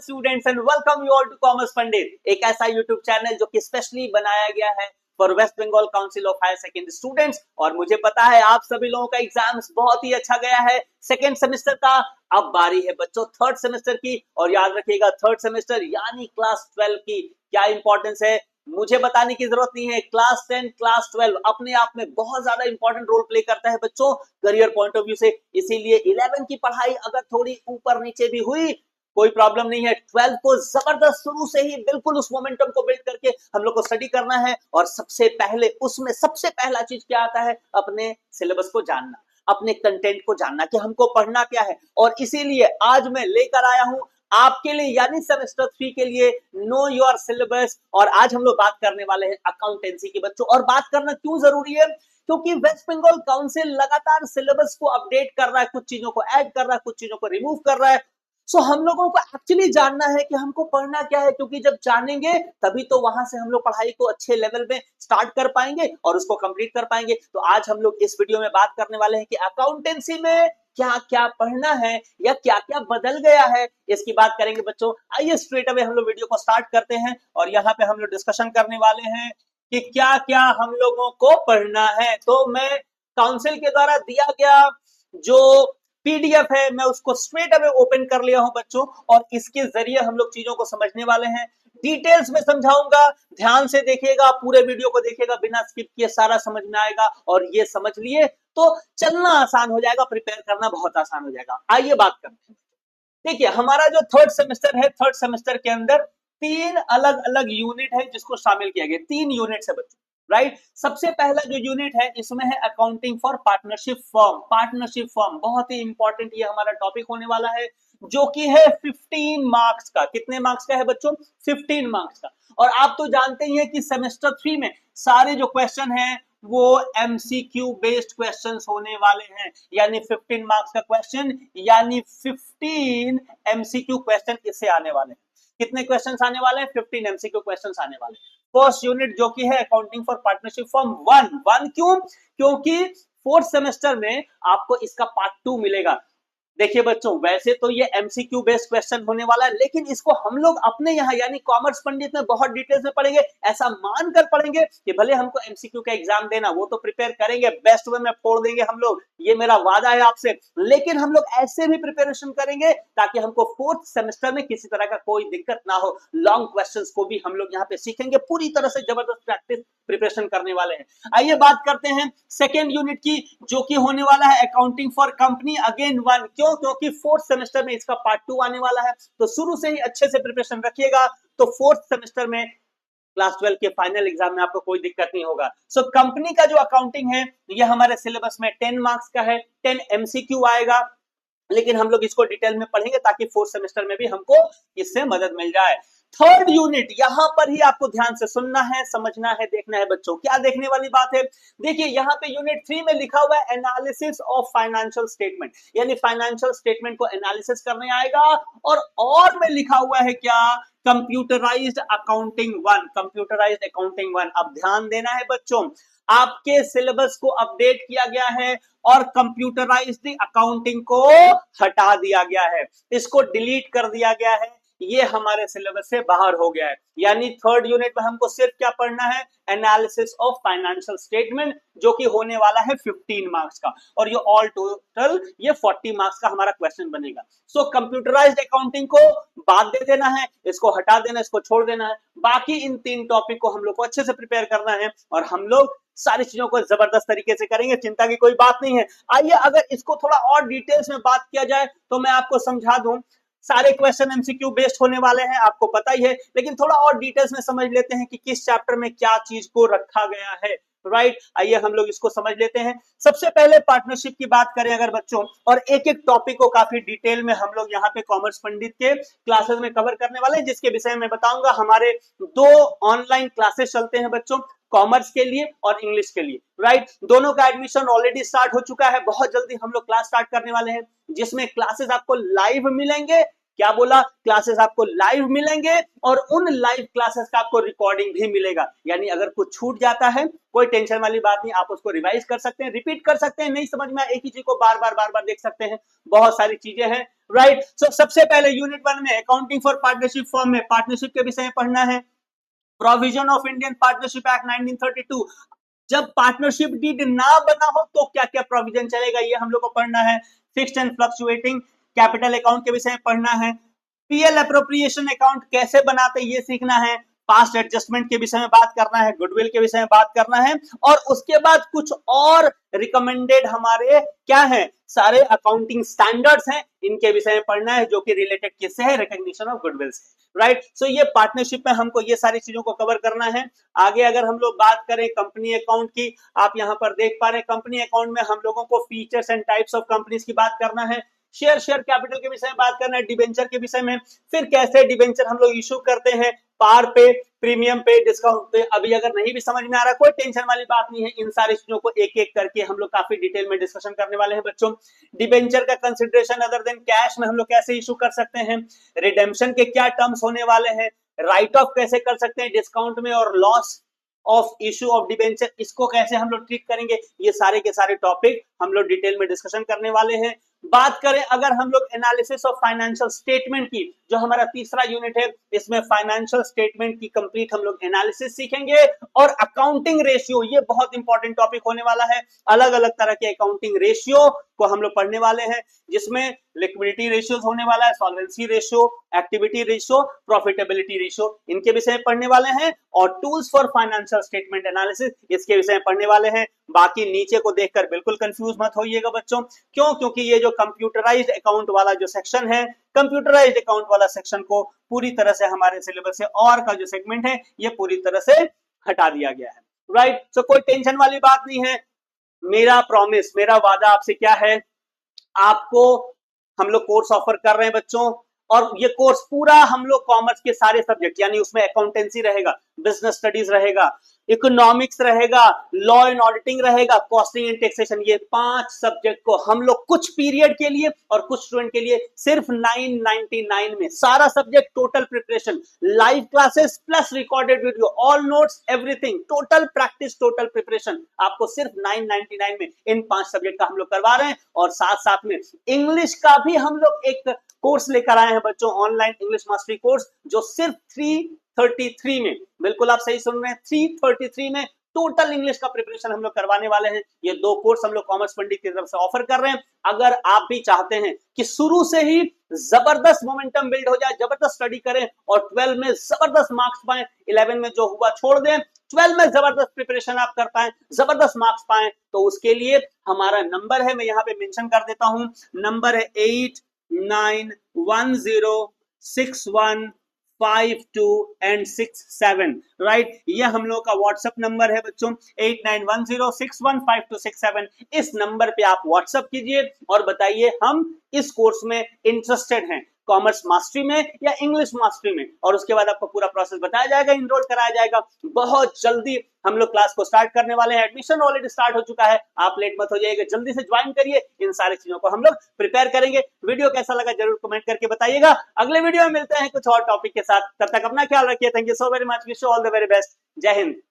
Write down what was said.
Students and welcome you all to commerce Pandit, एक ऐसा YouTube channel जो कि स्पेशली बनाया गया है for West Bengal council of higher secondary students. और मुझे पता है आप सभी लोगों का एग्जाम्स बहुत ही अच्छा गया है सेकेंड सेमेस्टर का। अब बारी है बच्चों थर्ड सेमेस्टर की, और याद रखिएगा थर्ड सेमेस्टर यानी क्लास 12 की क्या इंपॉर्टेंस है मुझे बताने की जरूरत नहीं है। क्लास 10 क्लास 12 अपने आप में बहुत ज्यादा इंपॉर्टेंट रोल प्ले करता है बच्चों करियर पॉइंट ऑफ व्यू से। इसीलिए 11 की पढ़ाई अगर थोड़ी ऊपर नीचे भी हुई कोई प्रॉब्लम नहीं है, 12 को जबरदस्त शुरू से ही बिल्कुल उस मोमेंटम को बिल्ड करके हम लोग को स्टडी करना है। और सबसे पहले उसमें सबसे पहला चीज क्या आता है, अपने सिलेबस को जानना, अपने कंटेंट को जानना कि हमको पढ़ना क्या है। और इसीलिए आज मैं लेकर आया हूं आपके लिए यानी सेमेस्टर 3 के लिए नो योर सिलेबस। और आज हम लोग बात करने वाले हैं अकाउंटेंसी की बच्चों। और बात करना क्यों जरूरी है, क्योंकि वेस्ट बंगाल काउंसिल लगातार सिलेबस को अपडेट कर रहा है, कुछ चीजों को ऐड कर रहा है, कुछ चीजों को रिमूव कर रहा है। सो हम लोगों को एक्चुअली जानना है कि हमको पढ़ना क्या है, क्योंकि जब जानेंगे तभी तो वहां से हम लोग पढ़ाई को अच्छे लेवल में स्टार्ट कर पाएंगे और उसको कंप्लीट कर पाएंगे। तो आज हम लोग इस वीडियो में बात करने वाले हैं कि अकाउंटेंसी में क्या क्या पढ़ना है या क्या क्या बदल गया है, इसकी बात करेंगे बच्चों। आइए स्ट्रेट अवे हम लोग वीडियो को स्टार्ट करते हैं और यहाँ पे हम लोग डिस्कशन करने वाले हैं कि क्या क्या हम लोगों को पढ़ना है। तो मैं काउंसिल के द्वारा दिया गया जो पीडीएफ है मैं उसको स्ट्रेट अवे ओपन कर लिया हूं बच्चों, और इसके जरिए हम लोग चीजों को समझने वाले हैं। डिटेल्स में समझाऊंगा, ध्यान से देखिएगा, पूरे वीडियो को देखिएगा, बिना स्किप किए सारा समझ में आएगा। और ये समझ लिए तो चलना आसान हो जाएगा, प्रिपेयर करना बहुत आसान हो जाएगा। आइए बात करते हैं। देखिए हमारा जो थर्ड सेमेस्टर है, थर्ड सेमेस्टर के अंदर 3 अलग अलग यूनिट है जिसको शामिल किया गया। 3 यूनिट है बच्चों, राइट। सबसे पहला जो यूनिट है इसमें है accounting for partnership firm. Partnership firm बहुत ही इंपॉर्टेंट ये हमारा टॉपिक होने वाला है, जो कि है 15 मार्क्स का। कितने मार्क्स का है बच्चों? 15 मार्क्स का। और आप तो जानते ही हैं कि सेमेस्टर 3 में सारे जो क्वेश्चन हैं वो एमसीक्यू बेस्ड क्वेश्चंस होने वाले हैं, यानी 15 मार्क्स का क्वेश्चन यानी 15 एमसीक्यू क्वेश्चन इससे आने वाले हैं। कितने क्वेश्चंस आने वाले हैं? 15 एमसीक्यू क्वेश्चंस आने वाले हैं। फर्स्ट यूनिट जो कि है अकाउंटिंग फॉर पार्टनरशिप फर्म 1 क्यों? क्योंकि फोर्थ सेमेस्टर में आपको इसका पार्ट 2 मिलेगा। देखिए बच्चों वैसे तो ये एमसीक्यू बेस्ड क्वेश्चन होने वाला है, लेकिन इसको हम लोग अपने यहाँ यानी कॉमर्स पंडित में बहुत डिटेल्स में पढ़ेंगे। ऐसा मानकर पढ़ेंगे कि भले हमको एमसीक्यू का एग्जाम देना, वो तो प्रिपेयर करेंगे, बेस्ट वे में फोड़ देंगे हम लोग, ये मेरा वादा है आपसे। लेकिन हम लोग ऐसे भी प्रिपरेशन करेंगे ताकि हमको फोर्थ सेमेस्टर में किसी तरह का कोई दिक्कत ना हो। लॉन्ग क्वेश्चंस को भी हम लोग यहाँ पे सीखेंगे, पूरी तरह से जबरदस्त प्रैक्टिस प्रिपरेशन करने वाले हैं। आइए बात करते हैं सेकेंड यूनिट की, जो कि होने वाला है अकाउंटिंग फॉर कंपनी अगेन 1। क्यों? क्योंकि फोर्थ सेमेस्टर में इसका पार्ट 2 आने वाला है। तो शुरू से ही अच्छे से प्रिपरेशन रखिएगा, तो फोर्थ सेमेस्टर में क्लास 12 के फाइनल एग्जाम में आपको कोई दिक्कत नहीं होगा। सो कंपनी का जो अकाउंटिंग है ये हमारे सिलेबस में 10 मार्क्स का है, 10 एमसीक्यू आएगा, लेकिन हम लोग इसको डिटेल में पढ़ेंगे ताकि फोर्थ सेमेस्टर में भी हमको इससे मदद मिल जाए। थर्ड यूनिट, यहां पर ही आपको ध्यान से सुनना है, समझना है, देखना है बच्चों। क्या देखने वाली बात है? देखिए यहाँ पे यूनिट 3 में लिखा हुआ है एनालिसिस ऑफ फाइनेंशियल स्टेटमेंट, यानी फाइनेंशियल स्टेटमेंट को एनालिसिस करने आएगा। और में लिखा हुआ है क्या? Computerised accounting 1। Computerised accounting 1। अब ध्यान देना है बच्चों, आपके सिलेबस को अपडेट किया गया है और कंप्यूटराइज्ड अकाउंटिंग को हटा दिया गया है, इसको डिलीट कर दिया गया है, ये हमारे सिलेबस से बाहर हो गया है। यानी थर्ड यूनिट में हमको सिर्फ क्या पढ़ना है? एनालिसिस ऑफ फाइनेंशियल स्टेटमेंट, जो कि होने वाला है 15 मार्क्स का, और ये ऑल टोटल ये 40 मार्क्स का हमारा क्वेश्चन बनेगा। सो कंप्यूटराइज्ड अकाउंटिंग को बाद दे देना है, इसको हटा देना, इसको छोड़ देना है। बाकी इन 3 टॉपिक को हम लोग को अच्छे से प्रिपेयर करना है और हम लोग सारी चीजों को जबरदस्त तरीके से करेंगे, चिंता की कोई बात नहीं है। आइए अगर इसको थोड़ा और डिटेल्स में बात किया जाए तो मैं आपको समझा दूं। सारे क्वेश्चन एमसीक्यू बेस्ड होने वाले हैं, आपको पता ही है, लेकिन थोड़ा और डिटेल्स में समझ लेते हैं कि किस चैप्टर में क्या चीज को रखा गया है, राइट। आइए हम लोग इसको समझ लेते हैं। सबसे पहले पार्टनरशिप की बात करें अगर बच्चों, और एक एक टॉपिक को काफी डिटेल में हम लोग यहाँ पे कॉमर्स पंडित के क्लासेस में कवर करने वाले हैं, जिसके विषय में बताऊंगा। हमारे 2 ऑनलाइन क्लासेस चलते हैं बच्चों, कॉमर्स के लिए और इंग्लिश के लिए, राइट। दोनों का एडमिशन ऑलरेडी स्टार्ट हो चुका है, बहुत जल्दी हम लोग क्लास स्टार्ट करने वाले हैं, जिसमें क्लासेस आपको लाइव मिलेंगे। क्या बोला, क्लासेस आपको लाइव मिलेंगे और उन लाइव क्लासेस का आपको रिकॉर्डिंग भी मिलेगा। यानी अगर कुछ छूट जाता है कोई टेंशन वाली बात नहीं, आप उसको रिवाइज कर सकते हैं, रिपीट कर सकते हैं, नहीं समझ में एक ही चीज को बार बार देख सकते हैं, बहुत सारी चीजें हैं, राइट। सो सबसे पहले यूनिट 1 में अकाउंटिंग फॉर पार्टनरशिप फॉर्म में पार्टनरशिप के विषय में पढ़ना है। Provision of Indian partnership act 1932, जब पार्टनरशिप डीड ना बना हो तो क्या क्या प्रोविजन चलेगा, ये हम लोग को पढ़ना है। Fixed and fluctuating capital account के विषय में पढ़ना है। पीएल अप्रोप्रिएशन अकाउंट कैसे बनाते ये सीखना है। पास्ट एडजस्टमेंट के विषय में बात करना है, गुडविल के विषय में बात करना है, और उसके बाद कुछ और रिकमेंडेड हमारे क्या है, सारे अकाउंटिंग स्टैंडर्ड्स हैं, इनके विषय में पढ़ना है, जो कि रिलेटेड किससे है, रिकॉग्निशन ऑफ गुडविल से, राइट। सो ये पार्टनरशिप में हमको ये सारी चीजों को कवर करना है। आगे अगर हम लोग बात करें कंपनी अकाउंट की, आप यहाँ पर देख पा रहे हैं कंपनी अकाउंट में हम लोगों को features and types of companies की बात करना है, शेयर कैपिटल के विषय में बात करना है, डिबेंचर के विषय में, फिर कैसे डिबेंचर हम लोग इशू करते हैं, पार पे, प्रीमियम पे, डिस्काउंट पे। अभी अगर नहीं भी समझ में आ रहा, कोई टेंशन वाली बात नहीं है, इन सारी चीजों को एक एक करके हम लोग काफी डिटेल में डिस्कशन करने वाले हैं बच्चों। डिबेंचर का कंसिडरेशन अदर देन कैश में हम लोग कैसे इशू कर सकते हैं, रिडेम्पशन के क्या टर्म्स होने वाले हैं, राइट ऑफ कैसे कर सकते हैं डिस्काउंट में, और loss of issue of debenture इसको कैसे हम लोग ट्रीट करेंगे, ये सारे के सारे टॉपिक हम लोग डिटेल में डिस्कशन करने वाले हैं। बात करें अगर हम लोग एनालिसिस ऑफ फाइनेंशियल स्टेटमेंट की, जो हमारा तीसरा यूनिट है, इसमें फाइनेंशियल स्टेटमेंट की कंप्लीट हम लोग एनालिसिस सीखेंगे, और अकाउंटिंग रेशियो, ये बहुत इंपॉर्टेंट टॉपिक होने वाला है। अलग अलग तरह के अकाउंटिंग रेशियो को हम लोग पढ़ने वाले हैं, जिसमें लिक्विडिटी रेशियो होने वाला है, solvency ratio, activity ratio, profitability ratio, इनके विषय में पढ़ने वाले हैं, और tools for financial statement analysis इसके विषय में पढ़ने वाले हैं। बाकी नीचे को देखकर बिल्कुल कंफ्यूज मत होइएगा बच्चों, क्यों, क्योंकि ये जो कंप्यूटराइज्ड अकाउंट वाला जो सेक्शन है, कंप्यूटराइज्ड अकाउंट वाला सेक्शन को पूरी तरह से हमारे सिलेबस से और का जो सेगमेंट है ये पूरी तरह से हटा दिया गया है, राइट। सो कोई टेंशन वाली बात नहीं है। मेरा प्रॉमिस, मेरा वादा आपसे क्या है, आपको हम लोग कोर्स ऑफर कर रहे हैं बच्चों, और ये कोर्स पूरा हम लोग कॉमर्स के सारे सब्जेक्ट, यानी उसमें अकाउंटेंसी रहेगा, बिजनेस स्टडीज रहेगा, इकोनॉमिक्स रहेगा, लॉ एंड ऑडिटिंग रहेगा, कॉस्टिंग एंड टैक्सेशन, ये 5 सब्जेक्ट को हम लोग कुछ पीरियड के लिए और कुछ स्टूडेंट के लिए सिर्फ 999 में, सारा subject total preparation, live classes plus recorded video, all notes, everything, total practice, total preparation आपको सिर्फ 999 में इन 5 सब्जेक्ट का हम लोग करवा रहे हैं। और साथ साथ में इंग्लिश का भी हम लोग एक कोर्स लेकर आए हैं बच्चों, ऑनलाइन इंग्लिश मास्टरी कोर्स, जो सिर्फ 333 में, बिल्कुल आप सही सुन रहे हैं, 333 में टोटल इंग्लिश का प्रिपरेशन हम लोग करवाने वाले हैं। ये 2 कोर्स हम लोग कॉमर्स पंडित की तरफ से ऑफर कर रहे हैं। अगर आप भी चाहते हैं कि शुरू से ही जबरदस्त मोमेंटम बिल्ड हो जाए, जबरदस्त स्टडी करें और 12 में जबरदस्त मार्क्स पाएं, 11 में जो हुआ छोड़ दें, 12 में जबरदस्त प्रिपरेशन आप कर पाएं, जबरदस्त मार्क्स पाएं, तो उसके लिए हमारा नंबर है, मैं यहाँ पे मेंशन कर देता हूं, नंबर है 8910615267, राइट। ये हम लोग का व्हाट्सएप नंबर है बच्चों, 8910615267। इस नंबर पे आप व्हाट्सएप कीजिए और बताइए हम इस कोर्स में इंटरेस्टेड हैं, कॉमर्स मास्टरी में या इंग्लिश मास्टरी में, और उसके बाद आपको पूरा प्रोसेस बताया जाएगा, इनरोल कराया जाएगा। बहुत जल्दी हम लोग क्लास को स्टार्ट करने वाले हैं, एडमिशन ऑलरेडी स्टार्ट हो चुका है, आप लेट मत हो जाइएगा, जल्दी से ज्वाइन करिए, इन सारी चीजों को हम लोग प्रिपेयर करेंगे। वीडियो कैसा लगा जरूर कमेंट करके बताइएगा। अगले वीडियो में मिलते हैं कुछ और टॉपिक के साथ, तब तक अपना ख्याल रखिए। Thank you so very much, wish you all the very best. जय हिंद।